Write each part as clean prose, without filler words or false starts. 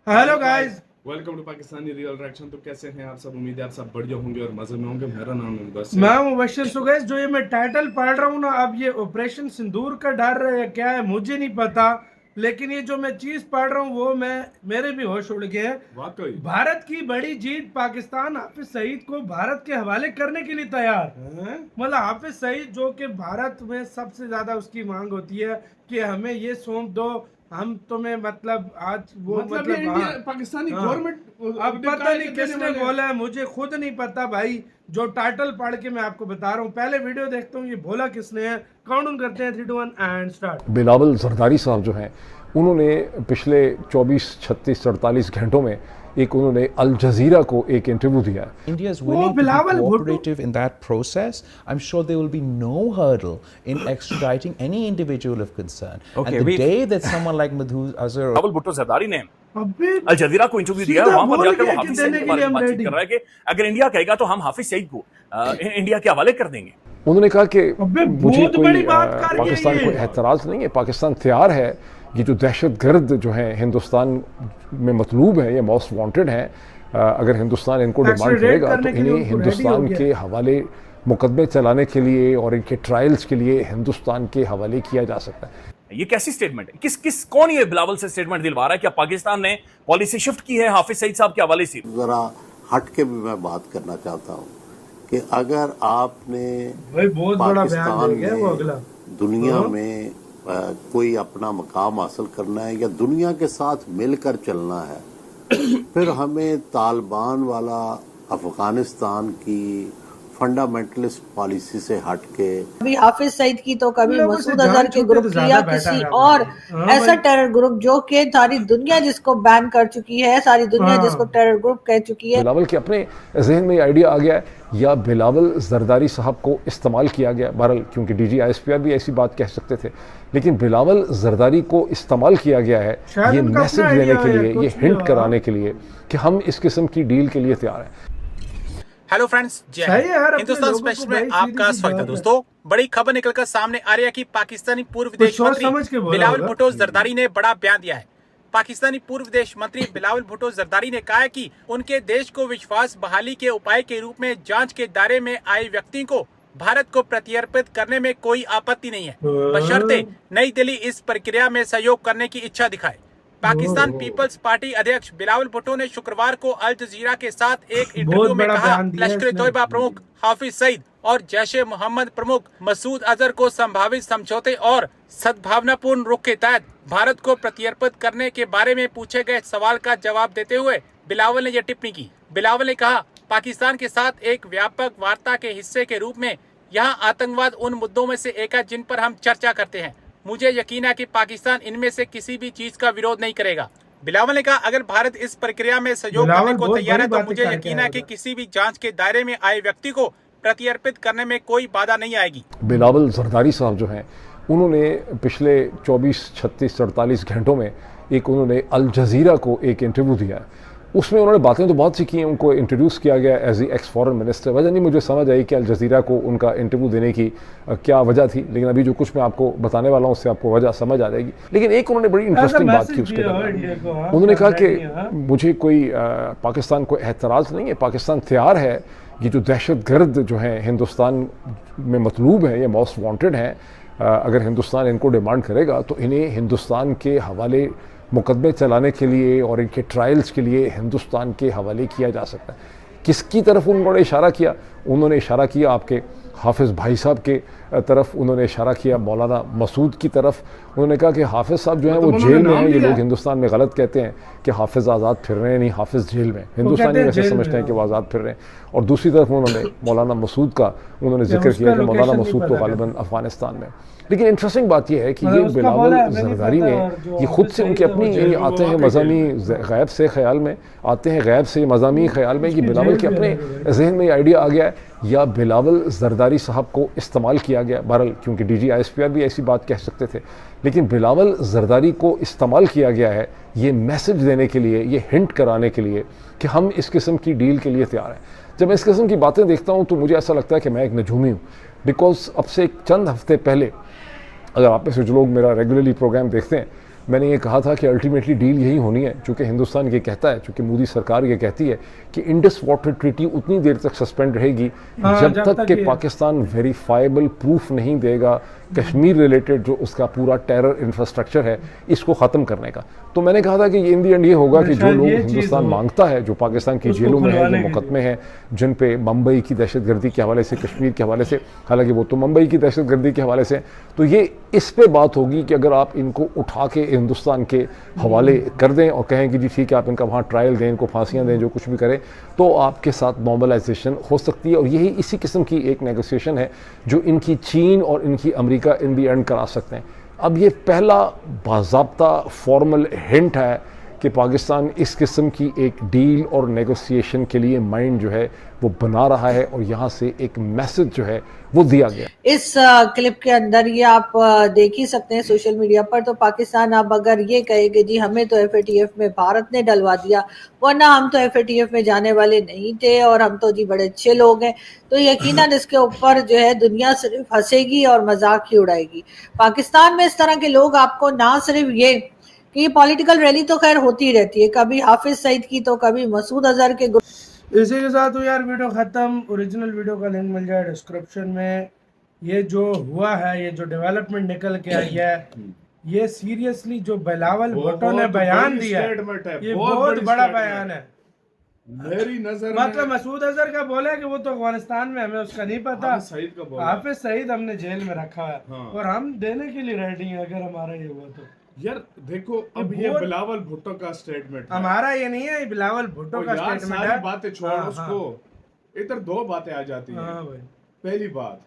Hello guys. Welcome to Pakistani real reaction. तो कैसे हैं आप सब? उम्मीद है आप सब बढ़िया होंगे और मजे में होंगे। मेरा नाम है मुदस्सिर। मैं हूं मुबश्शिर। सो गाइस, जो ये मैं टाइटल पढ़ रहा हूं ना, अब ये ऑपरेशन सिंदूर का डर है या क्या है मुझे नहीं पता, लेकिन ये जो मैं चीज पढ़ रहा हूं वो मैं मेरे भी होश उड़ गए हैं। वाकई भारत की बड़ी जीत, पाकिस्तान हाफिज सईद को भारत के हवाले करने के लिए तैयार। मतलब हाफिज सईद जो कि भारत में सबसे ज्यादा उसकी मांग होती है कि हमें ये सौंप दो, हम तुम्हें मतलब आज वो मतलब ये इंडिया हाँ, पाकिस्तानी हाँ। गवर्नमेंट अब पता नहीं किसने बोला है, मुझे खुद नहीं पता भाई। जो टाइटल पढ़ के मैं आपको बता रहा हूँ, पहले वीडियो देखता हूँ ये बोला किसने है। काउंट करते हैं 3 2 1 एंड स्टार्ट। बिलावल जरदारी साहब जो हैं उन्होंने पिछले 24, 36, 48 घंटों में उन्होंने अल जजीरा को एक इंटरव्यू दिया है। India is willing to be Bilawal Bhutto. cooperative in that process. I'm sure there will be no hurdle in extraditing any individual of concern. Okay, and the day that someone like Madhu Azhar Bilawal Bhutto Zardari ने अबे अल जजीरा को interview दिया है। सीधा वहां पर बोल जाकर दिया वो कि हाफिज सईद देने के के बारे लिए में हम बातचीत ready। कर रहा है कि अगर इंडिया कहेगा तो हम हाफिज सईद को इंडिया के हवाले कर देंगे। उन्होंने कहा कि अबे मुझे बहुत कोई बड़ी बात कर दिया पाकिस्तान ये। को एतराज़ नहीं है, पाकिस्तान तैयार है। ये जो दहशतगर्द जो हैं हिंदुस्तान में मतलूब हैं, ये मोस्ट वांटेड हैं। अगर हिंदुस्तान इनको डिमांड Extradite करेगा करने तो के लिए इन्हें उनको ready हो हिंदुस्तान गया। के हवाले मुकदमे चलाने के लिए और इनके ट्रायल्स के लिए हिंदुस्तान के हवाले किया जा सकता है। ये कैसी स्टेटमेंट है? किस कौन ये बिलावल से स्टेटमेंट दिलवा रहा है? क्या पाकिस्तान ने पॉलिसी शिफ्ट की है हाफिज सईद साहब के हवाले से? जरा हट के भी मैं बात करना चाहता हूँ कि अगर आपने भाई बहुत बड़ा बयान पाकिस्तान दे गया वो अगला। में दुनिया में कोई अपना मकाम हासिल करना है या दुनिया के साथ मिलकर चलना है, फिर हमें तालिबान वाला अफगानिस्तान की फंडामेंटलिस्ट पॉलिसी से हट के कभी हाफिज सईद की तो कभी लोगों से मसूद जान अजहर के छूटे ग्रुप तो की ज्यादा या बेटर किसी है। और हाँ ऐसा भाई। टेरर ग्रुप जो कि सारी दुनिया जिसको बैन कर चुकी है, सारी दुनिया हाँ। जिसको टेरर ग्रुप कह चुकी है। बिलावल के अपने जहन में आइडिया आ गया है या बिलावल जरदारी साहब को इस्तेमाल किया गया? बहरहाल क्योंकि DGISPR भी ऐसी बात कह सकते थे, लेकिन बिलावल जरदारी को इस्तेमाल किया गया है शायद ये उनका मैसेज अपना देने idea के है, लिए, ये कुछ भी हिंट हो। कराने के लिए कि हम इस किस्म की डील के लिए तैयार हैं। हेलो फ्रेंड्स, जय सही है यार, हिंद। अपने हिंदुस्तान लोगों को स्पेशल में भाई आपका सीधी सी स्वागत है बात है। दोस्तों। बड़ी खबर निकलकर सामने आ रही है कि पाकिस्तानी पूर्व विदेश सोच मंत्री समझ के बोला बिलावल होगा। भुट्टो जरदारी ने बड़ा बयान दिया है। पाकिस्तानी पूर्व विदेश मंत्री बिलावल भुट्टो जरदारी ने कहा है कि उनके देश को विश्वास बहाली के उपाय के रूप में जांच के दायरे में आए व्यक्ति को भारत को प्रत्यर्पित करने में कोई आपत्ति नहीं है, बशर्ते नई दिल्ली इस प्रक्रिया में सहयोग करने की इच्छा दिखाए। पाकिस्तान पीपल्स पार्टी अध्यक्ष बिलावल भुट्टो ने शुक्रवार को अल जजीरा के साथ एक इंटरव्यू में बड़ा कहा, बयान दिया लश्कर ए इसने। तोयबा प्रमुख हाफिज सईद और जैश-ए मोहम्मद प्रमुख मसूद अजहर को संभावित समझौते और सद्भावनापूर्ण रुख के तहत भारत को प्रत्यर्पित करने के बारे में पूछे गए सवाल का जवाब देते हुए बिलावल ने यह टिप्पणी की। बिलावल ने कहा, पाकिस्तान के साथ एक व्यापक वार्ता के हिस्से के रूप में यहाँ आतंकवाद उन मुद्दों में से एक है जिन पर हम चर्चा करते हैं। मुझे यकीन है कि पाकिस्तान इनमें से किसी भी चीज का विरोध नहीं करेगा। बिलावल ने कहा, अगर भारत इस प्रक्रिया में सहयोग बिलावल करने को बहुत तैयार है बड़ी तो बातें मुझे करके यकीन है आया कि था। किसी भी जांच के दायरे में आए व्यक्ति को प्रत्यर्पित करने में कोई बाधा नहीं आएगी। बिलावल जरदारी साहब जो हैं उन्होंने पिछले 24, 36, 48 घंटों में उन्होंने अल जजीरा को एक इंटरव्यू दिया है। उसमें उन्होंने बातें तो बहुत सी की हैं। उनको इंट्रोड्यूस किया गया एज ई एक्स फॉरेन मिनिस्टर। वजह नहीं मुझे समझ आई कि अल जजीरा को उनका इंटरव्यू देने की क्या वजह थी, लेकिन अभी जो कुछ मैं आपको बताने वाला हूँ उससे आपको वजह समझ आ जाएगी। लेकिन एक उन्होंने बड़ी इंटरेस्टिंग बात की उसके दौरान। उन्होंने कहा कि मुझे कोई पाकिस्तान को एतराज़ नहीं है, पाकिस्तान तैयार है। ये जो दहशतगर्द जो हैं हिंदुस्तान में मतलूब हैं, ये मोस्ट वांटेड हैं। अगर हिंदुस्तान इनको डिमांड करेगा तो इन्हें हिंदुस्तान के हवाले मुकदमे चलाने के लिए और इनके ट्रायल्स के लिए हिंदुस्तान के हवाले किया जा सकता है। किसकी तरफ उन्होंने इशारा किया? उन्होंने इशारा किया आपके हाफिज़ भाई साहब के तरफ, उन्होंने इशारा किया मौलाना मसूद की तरफ। उन्होंने कहा कि हाफिज़ साहब जो हैं वो जेल में हैं। ये लोग हिंदुस्तान में गलत कहते हैं कि हाफिज़ आज़ाद फिर रहे हैं, नहीं, हाफिज़ जेल में। हिंदुस्तानी वैसे समझते हैं कि वो आज़ाद फिर रहे हैं। और दूसरी तरफ उन्होंने मौलाना मसूद का उन्होंने जिक्र किया कि मौलाना मसूद तो गालिबन अफगानिस्तान में। लेकिन इंटरेस्टिंग बात यह है कि ये बिलावल जरदारी ने ये खुद से उनके अपनी आते हैं मज़ामी गैब से ख्याल में, आते हैं गैब से मज़ामी ख्याल में कि बिलावल के अपने जहन में आइडिया आ गया है या बिलावल जरदारी साहब को इस्तेमाल किया गया। बहरहाल क्योंकि DGISPR भी ऐसी बात कह सकते थे, लेकिन बिलावल जरदारी को इस्तेमाल किया गया है ये मैसेज देने के लिए, ये हिंट कराने के लिए कि हम इस किस्म की डील के लिए तैयार हैं। जब मैं इस किस्म की बातें देखता हूँ तो मुझे ऐसा लगता है कि मैं एक नजूमी हूँ। बिकॉज अब से चंद हफ्ते पहले, अगर आप में से जो लोग मेरा रेगुलरली प्रोग्राम देखते हैं मैंने ये कहा था कि अल्टीमेटली डील यही होनी है, चूँकि हिंदुस्तान ये कहता है, चूँकि मोदी सरकार ये कहती है कि इंडस वाटर ट्रीटी उतनी देर तक सस्पेंड रहेगी जब तक कि पाकिस्तान वेरीफाइबल प्रूफ नहीं देगा कश्मीर रिलेटेड जो उसका पूरा टेरर इंफ्रास्ट्रक्चर है इसको ख़त्म करने का। तो मैंने कहा था कि इन दी एंड ये होगा कि जो लोग हिंदुस्तान मांगता है, जो पाकिस्तान की जेलों में है, जो मुकदमे हैं जिन पे मुंबई की दहशतगर्दी के हवाले से, कश्मीर के हवाले से, हालांकि वो तो मुंबई की दहशतगर्दी के हवाले से, तो ये इस पे बात होगी कि अगर आप इनको उठा के हिंदुस्तान के हवाले कर दें और कहें कि जी ठीक है आप इनका वहाँ ट्रायल दें, इनको फांसियाँ दें, जो कुछ भी करें, तो आपके साथ नॉर्मलाइजेशन हो सकती है। और यही इसी किस्म की एक नेगोशिएशन है जो इनकी चीन और इनकी अमेरिका इन दी एंड करा सकते हैं। अब ये पहला बाज़ाब्ता फॉर्मल हिंट है कि पाकिस्तान इस किस्म की एक डील और नेगोशिएशन के लिए माइंड जो है वो बना रहा है और यहाँ से एक मैसेज जो है वो दिया गया। इस क्लिप के अंदर ये आप देख ही सकते हैं सोशल मीडिया पर। तो पाकिस्तान अब अगर ये कहे कि जी हमें तो FATF में भारत ने डलवा दिया, वरना हम तो FATF में जाने वाले नहीं थे और हम तो जी बड़े अच्छे लोग हैं, तो यकीनन इसके ऊपर जो है दुनिया सिर्फ हंसेगी और मजाक ही उड़ाएगी। पाकिस्तान में इस तरह के लोग आपको ना सिर्फ ये कि ये पॉलिटिकल रैली तो खैर होती रहती है, कभी हाफिज सईद की तो कभी मसूद अजहर के। इसी के साथ तो यार वीडियो ख़त्म। ओरिजिनल वीडियो का लिंक मिल जाए डिस्क्रिप्शन में। ये जो हुआ है, ये जो डेवलपमेंट निकल के आई है, ये सीरियसली जो बिलावल भुट्टो ने बयान दिया है, ये बहुत बड़ा बयान है मेरी नजर मतलब मसूद अजहर का बोला है कि वो तो अफगानिस्तान में, हमें उसका नहीं पता। हाफिज सईद हमने जेल में रखा है और हम देने के लिए रेडी हैं अगर हमारा ये हुआ तो। यार देखो, अब ये बिलावल भुट्टो का स्टेटमेंट है, हमारा ये नहीं है, बिलावल भुट्टो का स्टेटमेंट है। बातें छोड़ उसको, इधर दो बातें आ जाती हैं। पहली बात,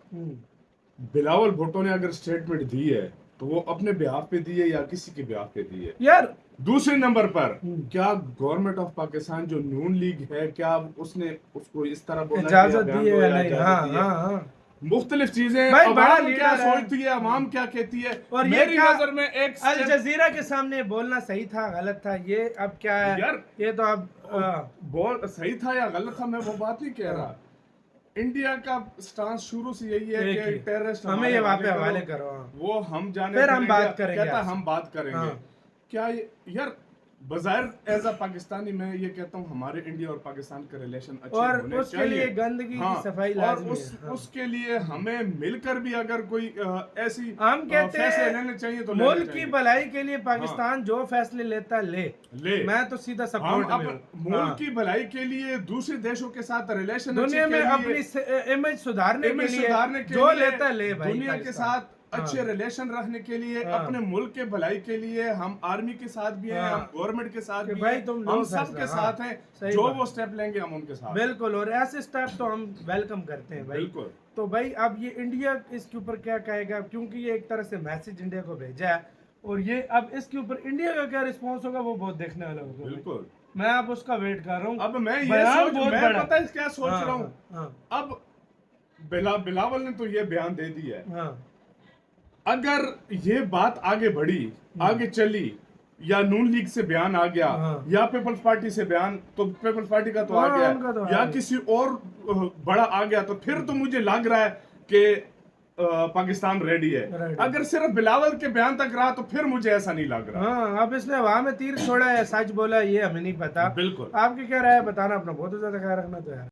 बिलावल भुट्टो ने अगर स्टेटमेंट दी है तो वो अपने बिहाफ पे दी है या किसी के बिहाफ पे दी है यार। दूसरे नंबर पर, क्या गवर्नमेंट ऑफ पाकिस्तान जो नून लीग है, क्या उसने उसको इस तरह बोलने की इजाजत दी है या नहीं? मुख्तलिफ चीजें। भाई बड़ा क्या सोचती है, अवाम क्या कहती है, और मेरी नजर में एक अल जजीरा के सामने बोलना सही था गलत था, ये अब क्या है यार, ये तो अब बोल सही था या गलत था, मैं वो बात नहीं कह रहा। इंडिया का स्टांस शुरू से यही है कि टेररिस्ट हमें ये वहाँ पे हवाले करो, वो हम जाने, फिर हम बात करेंगे, कहता हम बात करेंगे। क्या यार बज़ाहिर एज अ पाकिस्तानी मैं ये कहता हूँ हमारे इंडिया और पाकिस्तान के रिलेशन अच्छे और होने उसके चाहिए। लिए गंदगी की सफाई लाज़मी है। उसके लिए हमें मिलकर भी अगर कोई ऐसी हम कहते फैसले लेने चाहिए तो मुल्क की भलाई के लिए पाकिस्तान जो फैसले लेता ले, मैं तो सीधा सपोर्ट में हूं। मुल्क की भलाई के लिए दूसरे देशों के साथ रिलेशन दुनिया में अपनी इमेज सुधारने के लिए जो लेता ले भाई, दुनिया के साथ अच्छे रिलेशन रखने के लिए, अपने मुल्क के भलाई के लिए हम आर्मी के साथ भी हैं, हम गवर्नमेंट के साथ भी हैं, हम सब के साथ हैं। जो वो स्टेप लेंगे हम उनके साथ, बिल्कुल। और ऐसे स्टेप तो हम वेलकम करते हैं भाई, बिल्कुल। तो भाई अब ये इंडिया इसके ऊपर क्या कहेगा, क्योंकि ये एक तरह से मैसेज इंडिया को भेजा है और ये अब इसके ऊपर इंडिया का क्या रिस्पॉन्स होगा वो बहुत देखने वाला होगा। बिल्कुल, मैं अब उसका वेट कर रहा हूँ। अब मैं ये पता है क्या सोच रहा हूँ, अब बिलावल ने तो ये बयान दे दिया है, अगर ये बात आगे बढ़ी, आगे चली, या नून लीग से बयान आ गया या पीपल्स पार्टी से बयान, तो पीपल्स पार्टी का तो आ गया, तो या किसी और बड़ा आ गया, तो फिर तो मुझे लग रहा है कि पाकिस्तान रेडी है। अगर सिर्फ बिलावल के बयान तक रहा तो फिर मुझे ऐसा नहीं लग रहा। अब इसने वहां में तीर छोड़ा है, सच बोला, ये हमें नहीं पता। बिल्कुल, आपकी क्या राय है बताना, अपना बहुत ज्यादा ख्याल रखना तो यार।